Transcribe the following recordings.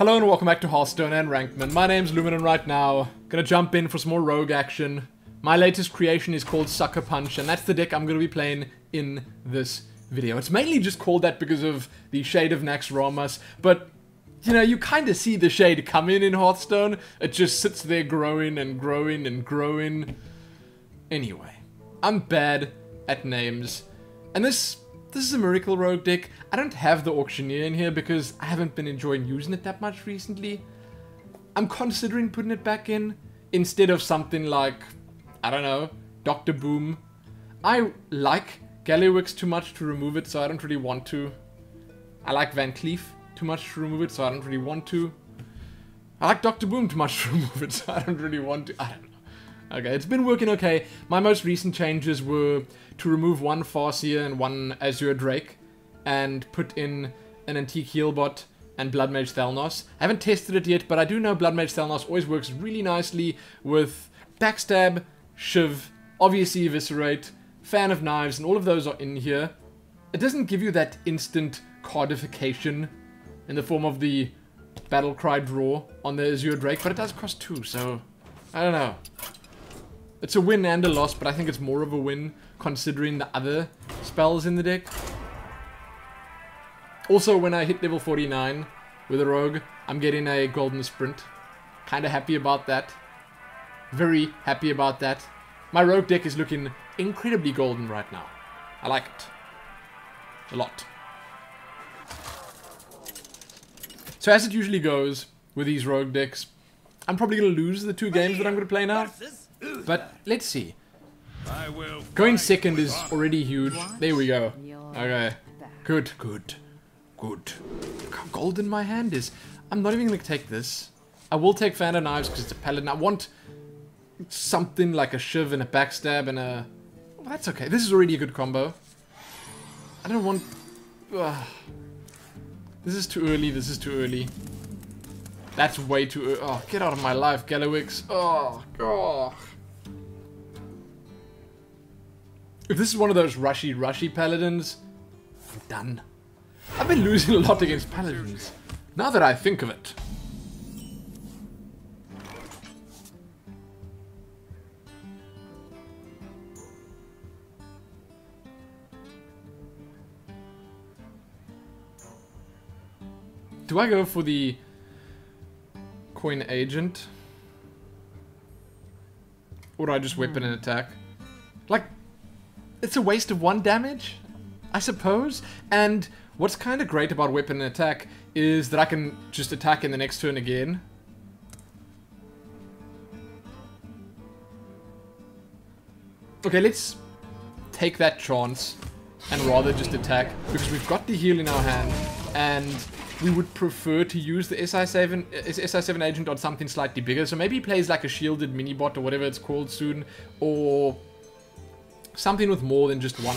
Hello and welcome back to Hearthstone and Rankedmin. My name's Lumin and right now, gonna jump in for some more rogue action. My latest creation is called Sucker Punch and that's the deck I'm gonna be playing in this video. It's mainly just called that because of the Shade of Naxxramas, but you know, you kind of see the shade come in Hearthstone. It just sits there growing and growing and growing. Anyway, I'm bad at names. And this is a Miracle Rogue deck. I don't have the Auctioneer in here because I haven't been enjoying using it that much recently. I'm considering putting it back in instead of something like, I don't know, Dr. Boom. I like Gallywix too much to remove it, so I don't really want to. I like Van Cleef too much to remove it, so I don't really want to. I like Dr. Boom too much to remove it, so I don't really want to. I don't know. Okay, it's been working okay. My most recent changes were to remove one Farseer and one Azure Drake and put in an Antique Healbot and Bloodmage Thalnos. I haven't tested it yet, but I do know Bloodmage Thalnos always works really nicely with Backstab, Shiv, obviously Eviscerate, Fan of Knives, and all of those are in here. It doesn't give you that instant cardification in the form of the Battlecry draw on the Azure Drake, but it does cost 2, so I don't know. It's a win and a loss, but I think it's more of a win considering the other spells in the deck. Also, when I hit level 49 with a rogue, I'm getting a golden sprint. Kinda happy about that. Very happy about that. My rogue deck is looking incredibly golden right now. I like it. A lot. So as it usually goes with these rogue decks, I'm probably going to lose the 2 games that I'm going to play now. But let's see. Going second is already huge. There we go. Okay. Good. Look how golden my hand is. I'm not even going to take this. I will take Fan of Knives because it's a paladin. I want something like a Shiv and a Backstab and a... Well, that's okay. This is already a good combo. I don't want... This is too early. This is too early. That's way too early. Oh, get out of my life, Gallywix. Oh, God. If this is one of those rushy paladins, I'm done. I've been losing a lot against paladins, now that I think of it. Do I go for the Coin Agent? Or do I just weapon and attack? Like, it's a waste of 1 damage, I suppose. And what's kind of great about weapon and attack is that I can just attack in the next turn again. Okay, let's take that chance and rather just attack, because we've got the heal in our hand, and we would prefer to use the SI7 agent on something slightly bigger. So maybe he plays like a shielded mini-bot or whatever it's called soon, or something with more than just one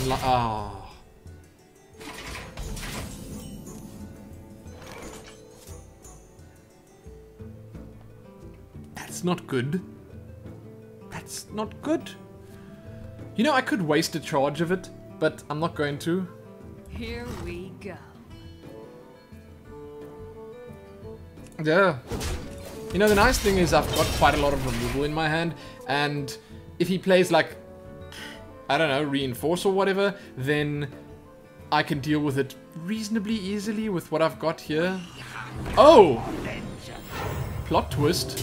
That's not good. That's not good. You know, I could waste a charge of it, but I'm not going to. Here we go. Yeah. You know, the nice thing is I've got quite a lot of removal in my hand, and if he plays like, I don't know, Reinforce or whatever, then I can deal with it reasonably easily with what I've got here. Oh! Plot twist.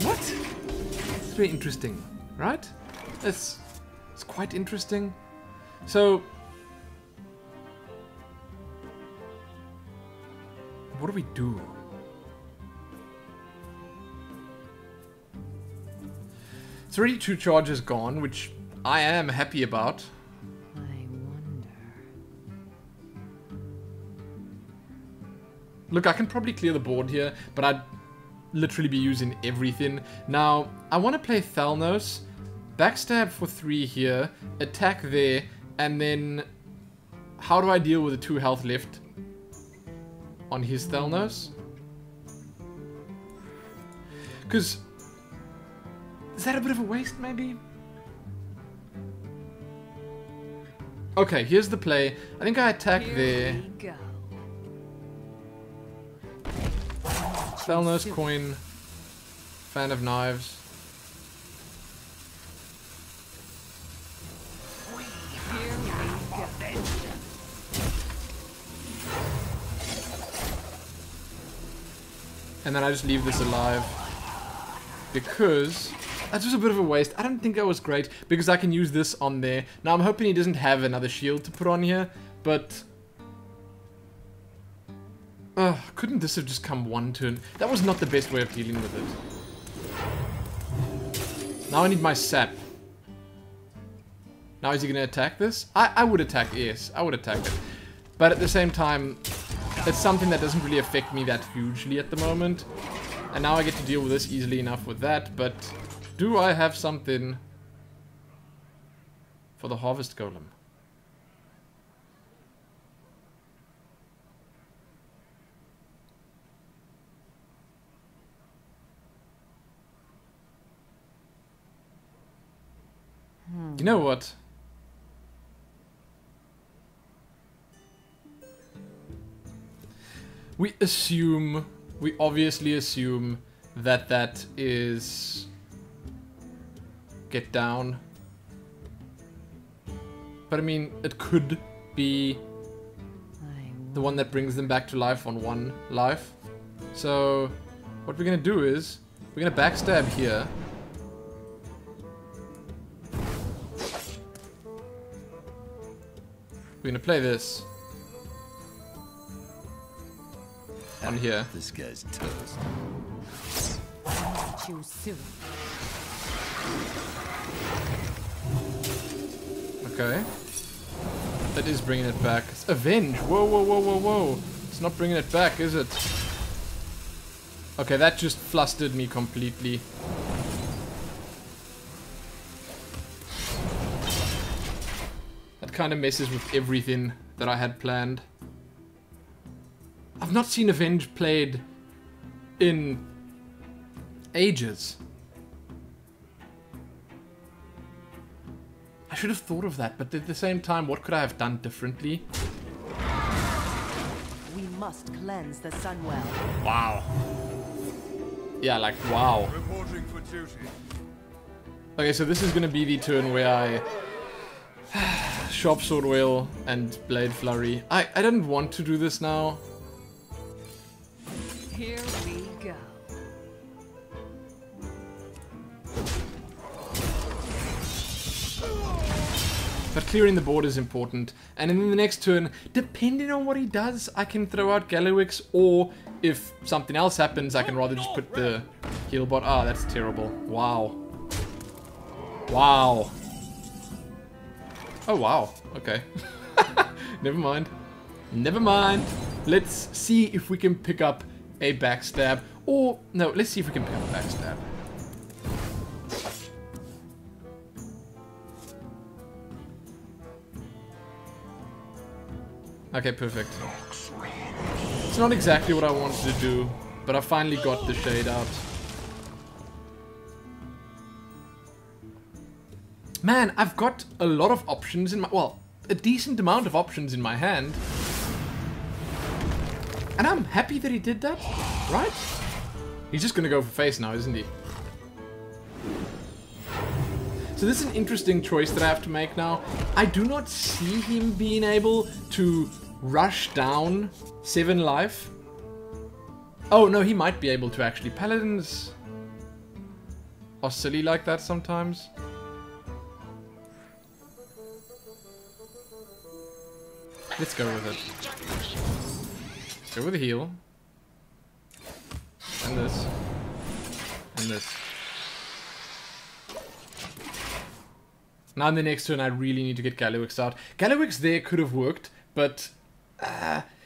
What? It's very interesting, right? It's quite interesting. So, what do we do? It's already 2 charges gone, which I am happy about. I wonder. Look, I can probably clear the board here, but I'd literally be using everything. Now, I want to play Thalnos, Backstab for 3 here, attack there, and then how do I deal with the 2 health left on his Thalnos? Because is that a bit of a waste, maybe? Okay, here's the play. I think I attack there. Here we go. Felnos, coin. Fan of knives. Here we go. And then I just leave this alive. Because that was a bit of a waste. I don't think that was great. Because I can use this on there. Now I'm hoping he doesn't have another shield to put on here. But... couldn't this have just come one turn? That was not the best way of dealing with it. Now I need my sap. Now is he going to attack this? I would attack, yes. I would attack it. But at the same time, it's something that doesn't really affect me that hugely at the moment. And now I get to deal with this easily enough with that. But do I have something for the Harvest Golem? You know what? We obviously assume that that is get down. But I mean, it could be the one that brings them back to life on one life. So what we're gonna do is we're gonna backstab here. We're gonna play this on here. This guy's toast. Too soon. Okay. That is bringing it back. It's Avenge. Whoa, whoa, whoa, whoa, whoa. It's not bringing it back, is it? Okay, that just flustered me completely. That kind of messes with everything that I had planned. I've not seen Avenge played in ages. I should have thought of that, but at the same time, what could I have done differently? We must cleanse the Sunwell. Wow. Yeah, like, wow. Reporting for duty. Okay, so this is gonna be the turn where I... Sharp Sword Whale and Blade Flurry. I didn't want to do this now. Here we go. But clearing the board is important. And in the next turn, depending on what he does, I can throw out Gallywix, or if something else happens, I can rather just put the heal bot. Ah, that's terrible. Wow. Wow. Oh, wow. Okay. Never mind. Never mind. Let's see if we can pick up a backstab. Or, no, let's see if we can pick up a backstab. Okay, perfect. It's not exactly what I wanted to do, but I finally got the shade out. Man, I've got a lot of options in my... Well, a decent amount of options in my hand. And I'm happy that he did that, right? He's just gonna go for face now, isn't he? So this is an interesting choice that I have to make now. I do not see him being able to rush down 7 life. Oh, no, he might be able to actually. Paladins are silly like that sometimes. Let's go with it. Go with the heal. And this. And this. Now in the next turn I really need to get Gallywix out. Gallywix there could have worked, but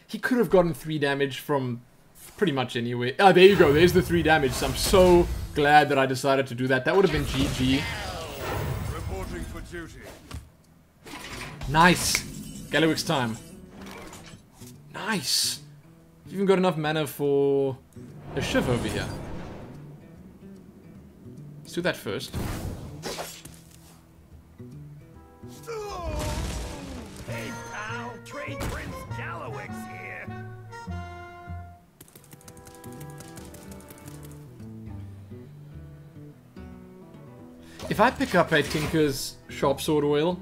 he could have gotten 3 damage from pretty much anywhere. Ah, there you go. There's the 3 damage. So I'm so glad that I decided to do that. That would have been GG. Reporting for duty. Nice. Gallywix time. Nice. You've even got enough mana for a Shiv over here. Let's do that first. Trade Prince Gallowix here. If I pick up a Tinker's Sharp Sword Oil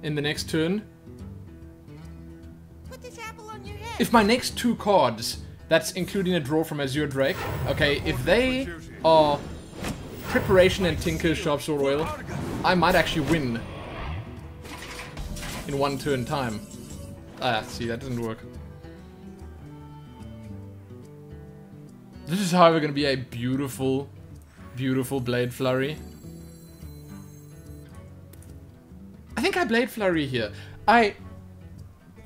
in the next turn, Put this apple on your head. if my next 2 cards, that's including a draw from Azure Drake, okay, if they are Preparation and Tinker's Sharp Sword Oil, I might actually win in 1 turn time. Ah, see, that doesn't work. This is, however, going to be a beautiful, beautiful Blade Flurry. I think I Blade Flurry here. I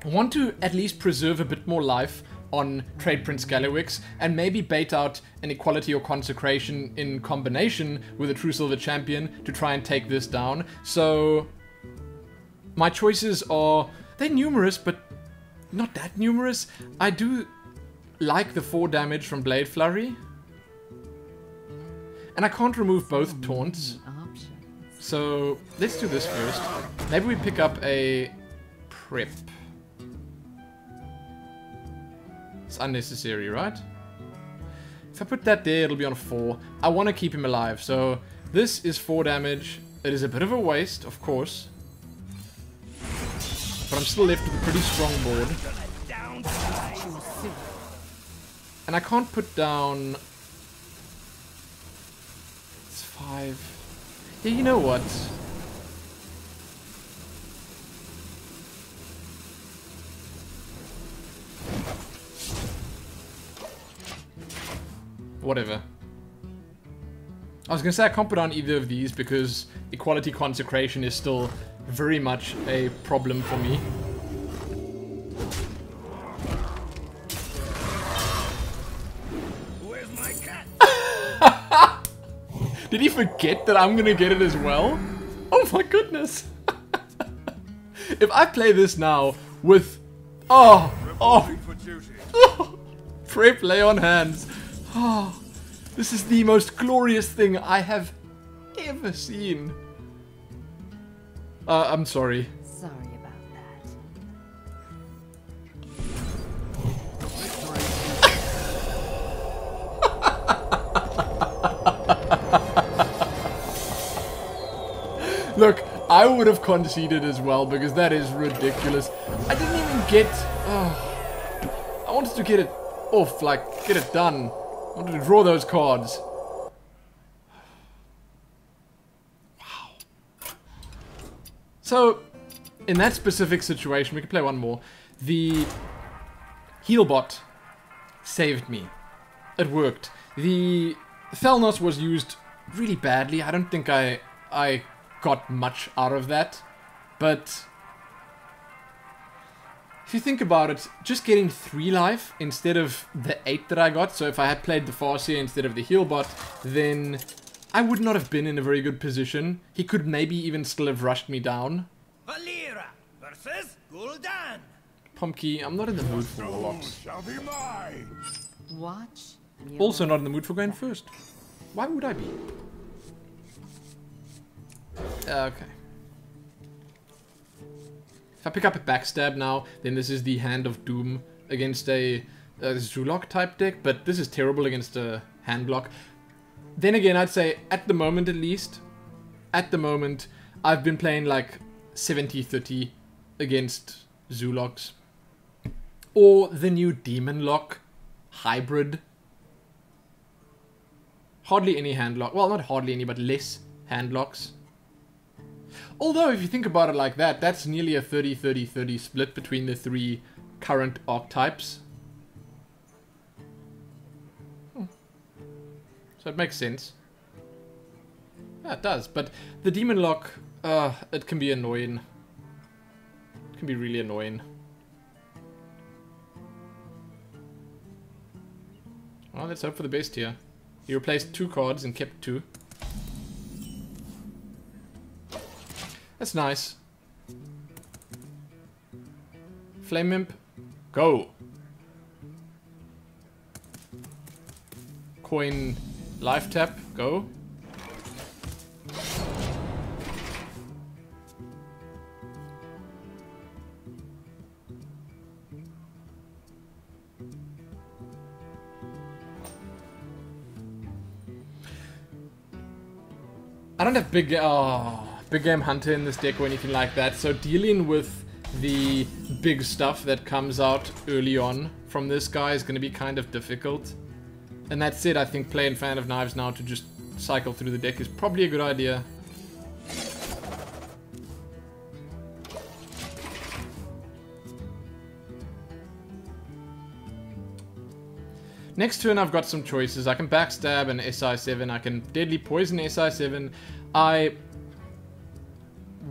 want to at least preserve a bit more life on Trade Prince Gallowix and maybe bait out an Equality or Consecration in combination with a True Silver Champion to try and take this down. So my choices are, they're numerous, but not that numerous. I do like the 4 damage from Blade Flurry. And I can't remove both taunts. So let's do this first. Maybe we pick up a prep. It's unnecessary, right? If I put that there, it'll be on 4. I want to keep him alive, so this is 4 damage. It is a bit of a waste, of course. But I'm still left with a pretty strong board. And I can't put down... It's 5... Yeah, you know what? Whatever. I was gonna say I can't put on either of these because Equality Consecration is still very much a problem for me. Where's my cat? Did he forget that I'm gonna get it as well? Oh my goodness! If I play this now with... Reporting for duty. Prep lay on hands. Oh, this is the most glorious thing I have ever seen. I'm sorry. Sorry about that. Look, I would have conceded as well because that is ridiculous. I didn't even get... I wanted to get it off, like, get it done. I wanted to draw those cards. Wow. So, in that specific situation, we can play one more. The heal bot saved me. It worked. The Thelnos was used really badly. I don't think I got much out of that. But if you think about it, just getting 3 life instead of the 8 that I got, so if I had played the Farseer instead of the heal bot, then I would not have been in a very good position. He could maybe even still have rushed me down. Valera versus Gul'dan. Pumpkin, I'm not in the mood for Warlocks. Shall be mine. Watch. your Also not in the mood for going first. Why would I be? Okay. If I pick up a Backstab now, then this is the Hand of Doom against a Zulok type deck, but this is terrible against a hand block. Then again, I'd say, at the moment at least, at the moment, I've been playing like 70-30 against Zuloks. Or the new Demon Lock hybrid. Hardly any hand lock. Well, not hardly any, but less hand locks. Although, if you think about it like that, that's nearly a 30-30-30 split between the 3 current archetypes. So it makes sense. Yeah, it does. But the Demon Lock, it can be annoying. It can be really annoying. Well, let's hope for the best here. He replaced 2 cards and kept 2. That's nice. Flame Imp, go. Coin life tap, go. don't have big game hunter in this deck or anything like that, so dealing with the big stuff that comes out early on from this guy is going to be kind of difficult. And that said, I think playing Fan of Knives now to just cycle through the deck is probably a good idea. Next turn I've got some choices. I can backstab an SI7, I can deadly poison SI7. I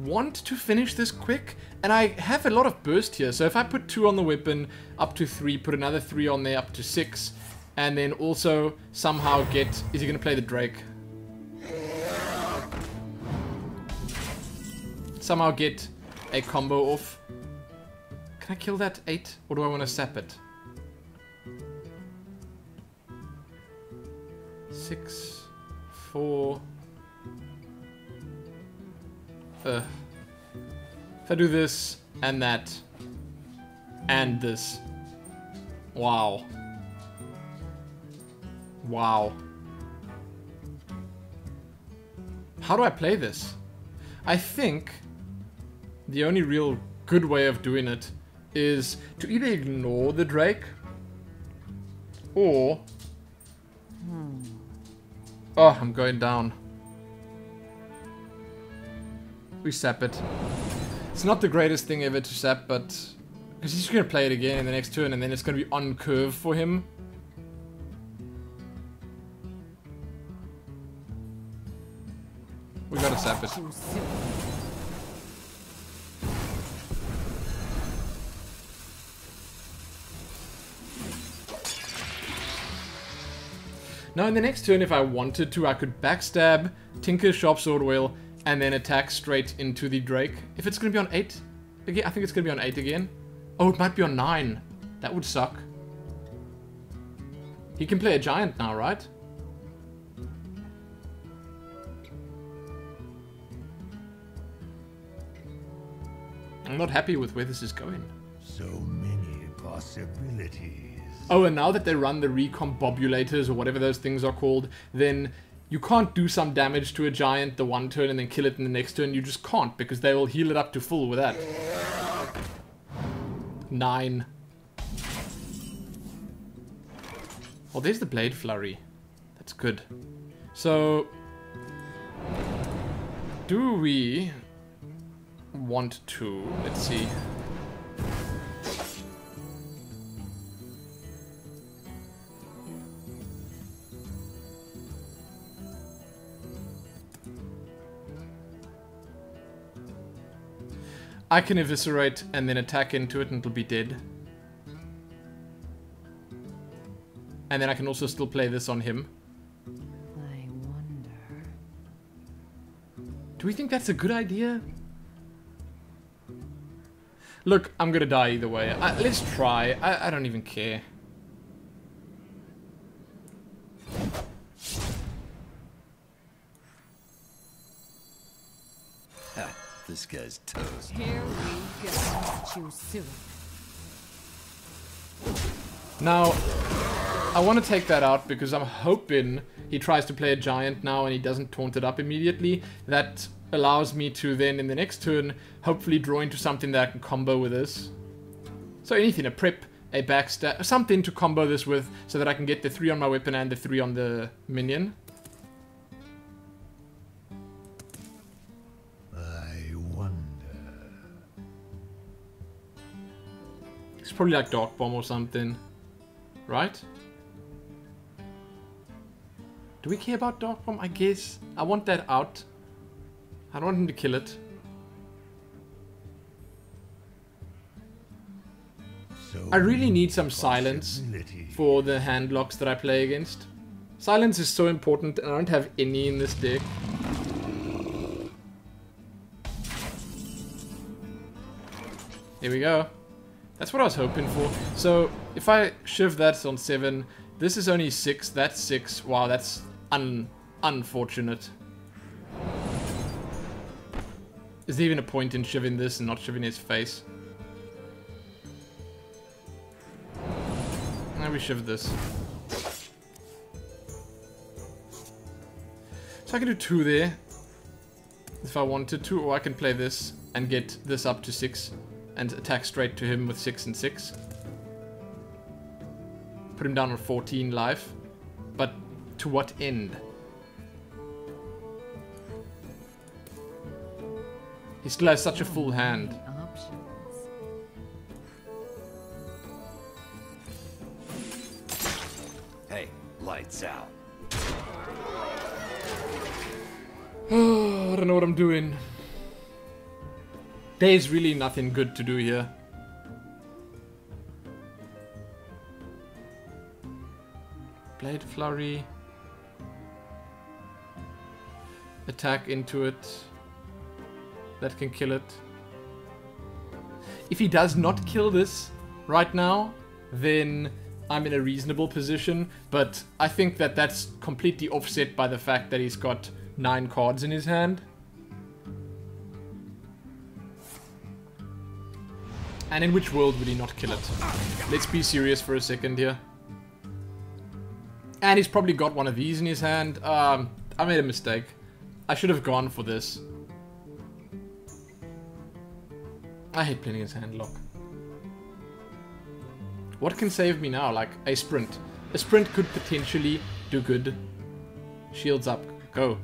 want to finish this quick, and I have a lot of burst here. So if I put 2 on the weapon, up to 3, put another 3 on there, up to 6, and then also somehow get... Is he going to play the Drake? Somehow get a combo off. Can I kill that 8, or do I want to sap it? 6, 4. If I do this and that and this. Wow. Wow. How do I play this? I think the only real good way of doing it is to either ignore the Drake or... Oh, I'm going down. We sap it. It's not the greatest thing ever to sap, but... Because he's going to play it again in the next turn, and then it's going to be on curve for him. We gotta sap it. Now in the next turn, if I wanted to, I could backstab, Tinker, Sharp Sword Oil, and then attack straight into the Drake. If it's gonna be on 8, again, I think it's gonna be on 8 again. Oh, it might be on 9. That would suck. He can play a Giant now, right? I'm not happy with where this is going. So many possibilities. Oh, and now that they run the recombobulators or whatever those things are called, then you can't do some damage to a Giant the one turn and then kill it in the next turn. You just can't, because they will heal it up to full with that. 9. Oh, there's the Blade Flurry. That's good. So, do we want to... Let's see. I can eviscerate and then attack into it and it'll be dead. And then I can also still play this on him. I wonder. Do we think that's a good idea? Look, I'm gonna die either way. Let's try. I don't even care. This guy's toast. Here we go. Too soon. Now, I want to take that out because I'm hoping he tries to play a Giant now and he doesn't taunt it up immediately. That allows me to then, in the next turn, hopefully draw into something that I can combo with this. So anything, a prep, a backstab, something to combo this with so that I can get the 3 on my weapon and the 3 on the minion. It's probably like Dark Bomb or something, right? Do we care about Dark Bomb? I guess. I want that out. I don't want him to kill it. So I really need some silence for the hand locks that I play against. Silence is so important and I don't have any in this deck. Here we go. That's what I was hoping for. So, if I shift that on 7, this is only 6, that's 6. Wow, that's unfortunate. Is there even a point in shiving this and not shiving his face? Now we shift this. So I can do 2 there. if I wanted to, or I can play this and get this up to 6 and attack straight to him with 6 and 6. Put him down on 14 life. But to what end? He still has such a full hand. Options. Hey, lights out. I don't know what I'm doing. There's really nothing good to do here. Blade Flurry. Attack into it. That can kill it. If he does not kill this right now, then I'm in a reasonable position. But I think that that's completely offset by the fact that he's got 9 cards in his hand. And in which world would he not kill it? Let's be serious for a second here. And he's probably got one of these in his hand. I made a mistake. I should have gone for this. I hate playing his hand lock. What can save me now? Like a sprint. A sprint could potentially do good. Shields up. Go.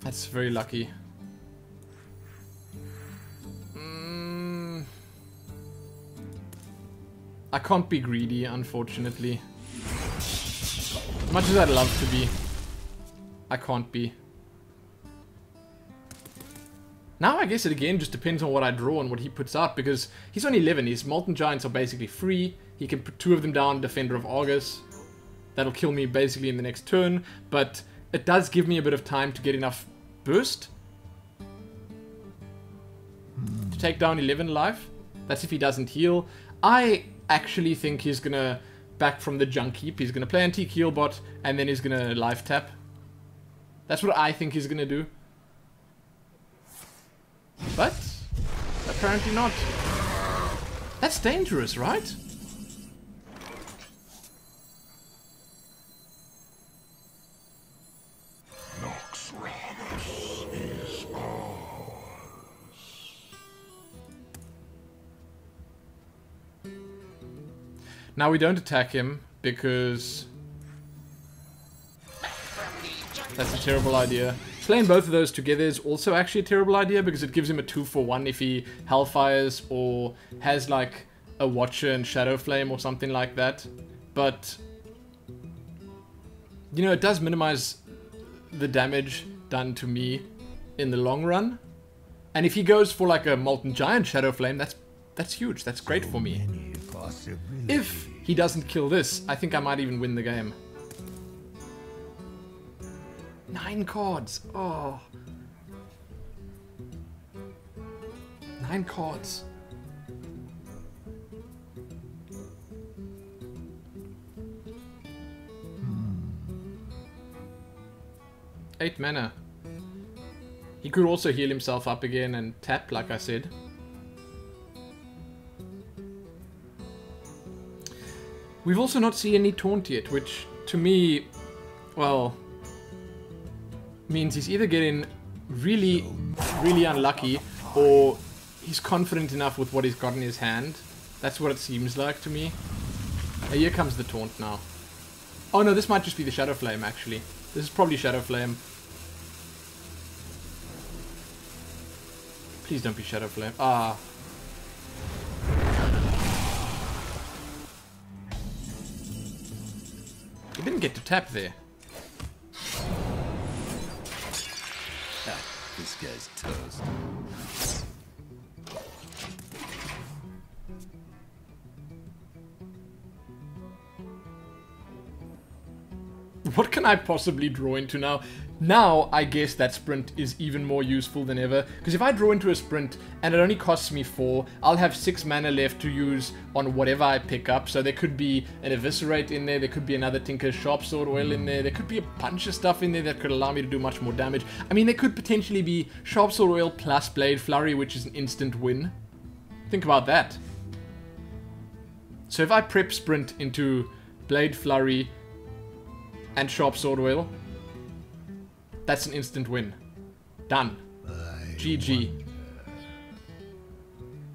That's very lucky. I can't be greedy, unfortunately. As much as I'd love to be, I can't be. Now I guess it again just depends on what I draw and what he puts out, because he's only 11. His Molten Giants are basically free. He can put 2 of them down, Defender of Argus. That'll kill me basically in the next turn, but it does give me a bit of time to get enough burst to take down 11 life. That's if he doesn't heal. I actually think he's gonna back from the junk heap. He's gonna play Antique Heal Bot and then he's gonna life tap. That's what I think he's gonna do. But apparently not. That's dangerous, right? Now we don't attack him because that's a terrible idea. Playing both of those together is also actually a terrible idea because it gives him a 2-for-1 if he Hellfires or has like a Watcher and Shadow Flame or something like that. But you know, it does minimize the damage done to me in the long run. And if he goes for like a Molten Giant Shadow Flame, that's huge. That's great for me. If he doesn't kill this, I think I might even win the game. 9 cards. Oh. 9 cards. Eight mana. He could also heal himself up again and tap, like I said. We've also not seen any taunt yet, which to me, well, means he's either getting really, really unlucky or he's confident enough with what he's got in his hand. That's what it seems like to me. Oh, here comes the taunt now. Oh no, this might just be the Shadow Flame actually. This is probably Shadow Flame. Please don't be Shadow Flame. Ah. He didn't get to tap there. This guy's toast. What can I possibly draw into now? Now, I guess that sprint is even more useful than ever, because if I draw into a sprint and it only costs me 4, I'll have 6 mana left to use on whatever I pick up. So there could be an Eviscerate in there could be another Tinker's Sharp Sword Oil in there could be a bunch of stuff in there that could allow me to do much more damage. I mean, there could potentially be Sharp Sword Oil plus Blade Flurry, which is an instant win. Think about that. So if I prep sprint into Blade Flurry and Sharp Sword Oil, that's an instant win. Done. GG.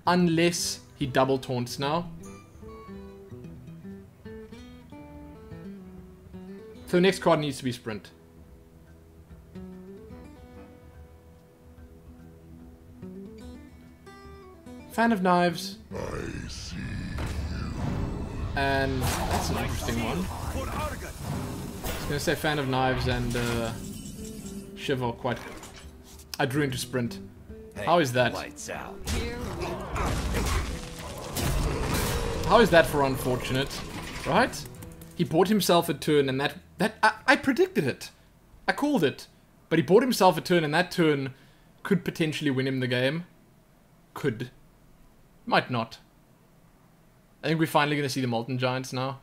Unless he double taunts now. So the next card needs to be sprint. Fan of Knives. I see you. And that's an interesting one. I was gonna say Fan of Knives and Shiver quite. I drew into sprint. Hey, How is that? Lights out. Here we go. How is that for unfortunate? Right? He bought himself a turn and I predicted it. I called it. But he bought himself a turn and that turn could potentially win him the game. Could. Might not. I think we're finally going to see the Molten Giants now.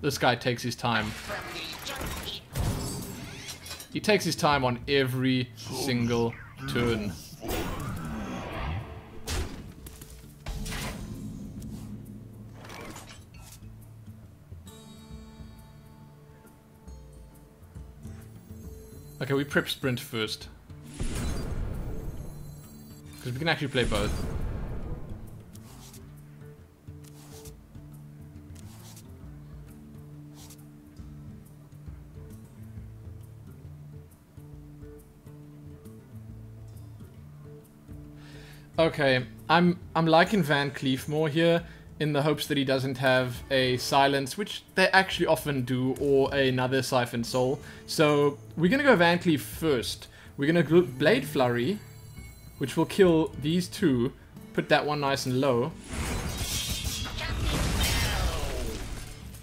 This guy takes his time. He takes his time on every single turn. Okay, we prep sprint first. Because we can actually play both. Okay, I'm liking Van Cleef more here in the hopes that he doesn't have a silence, which they actually often do, or another Siphon Soul. So we're gonna go Van Cleef first. We're gonna go Blade Flurry, which will kill these two, put that one nice and low.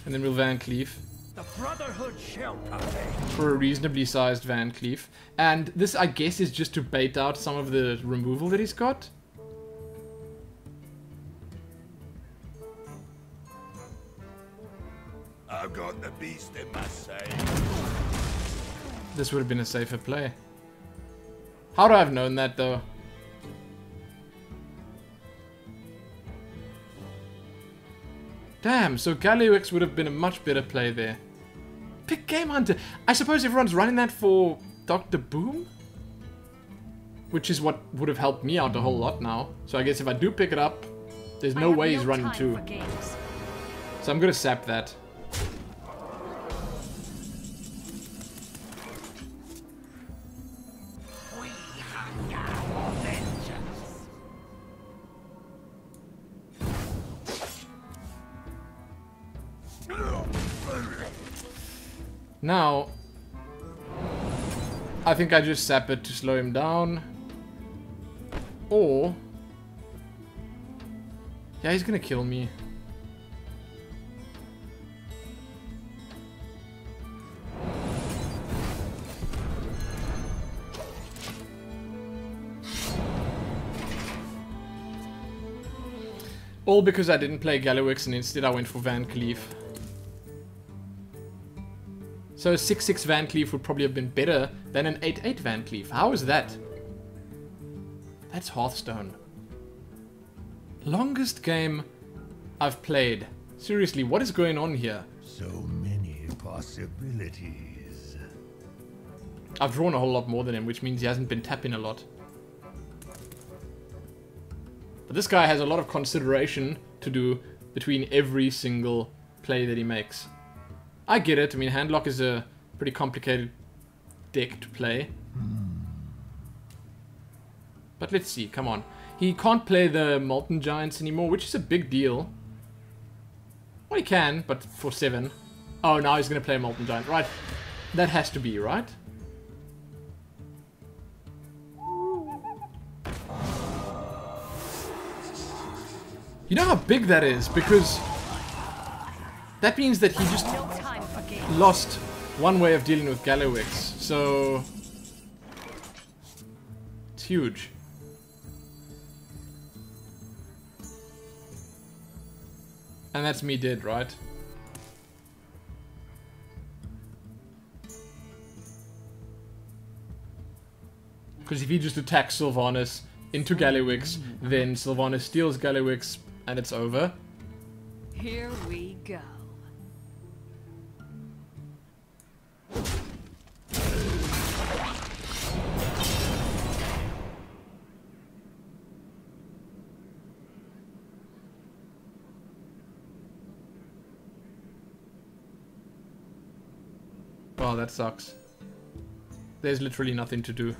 And then we'll Van Cleef. The Brotherhood shall come. For a reasonably sized Van Cleef. And this, I guess, is just to bait out some of the removal that he's got. I've got the beast in my sight. This would have been a safer play. How would I have known that, though? Damn, so Galliwix would have been a much better play there. Pick Game Hunter. I suppose everyone's running that for Dr. Boom? Which is what would have helped me out a whole lot now. So I guess if I do pick it up, there's no way he's running two. So I'm gonna sap that. Now, I think I just sap it to slow him down. Or... yeah, he's gonna kill me. All because I didn't play Galliwix and instead I went for Van Cleef. So a 6-6 Van Cleef would probably have been better than an 8-8 Van Cleef. How is that? That's Hearthstone. Longest game I've played. Seriously, what is going on here? So many possibilities. I've drawn a whole lot more than him, which means he hasn't been tapping a lot. But this guy has a lot of consideration to do between every single play that he makes. I get it. I mean, Handlock is a pretty complicated deck to play. But let's see. Come on. He can't play the Molten Giants anymore, which is a big deal. Well, he can, but for 7. Oh, now he's going to play Molten Giant. Right. That has to be, right? You know how big that is? Because that means that he just No time for games. lost one way of dealing with Gallywix. So it's huge. And that's me dead, right? Because if he just attacks Sylvanas into Gallywix, then Sylvanas steals Gallywix and it's over. Here we go. Wow, that sucks. There's literally nothing to do.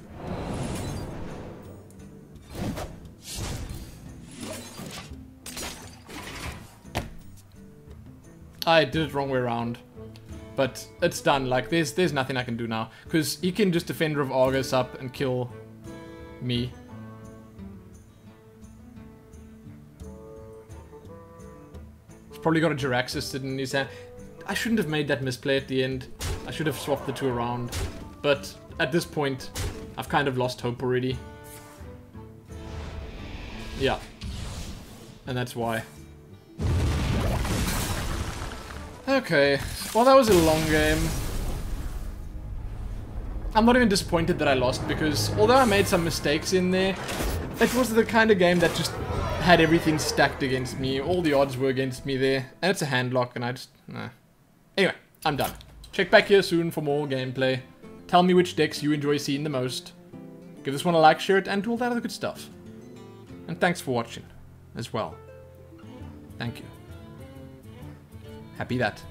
I did it wrong way around. But it's done. Like, there's nothing I can do now. Because he can just Defender of Argus up and kill me. He's probably got a Jiraxis in his hand. I shouldn't have made that misplay at the end. I should have swapped the two around. But at this point, I've kind of lost hope already. Yeah. And that's why. Okay, well that was a long game. I'm not even disappointed that I lost because although I made some mistakes in there, it was the kind of game that just had everything stacked against me. All the odds were against me there. And it's a handlock and I just... nah. Anyway, I'm done. Check back here soon for more gameplay. Tell me which decks you enjoy seeing the most. Give this one a like, share it, and do all that other good stuff. And thanks for watching as well. Thank you. Happy that.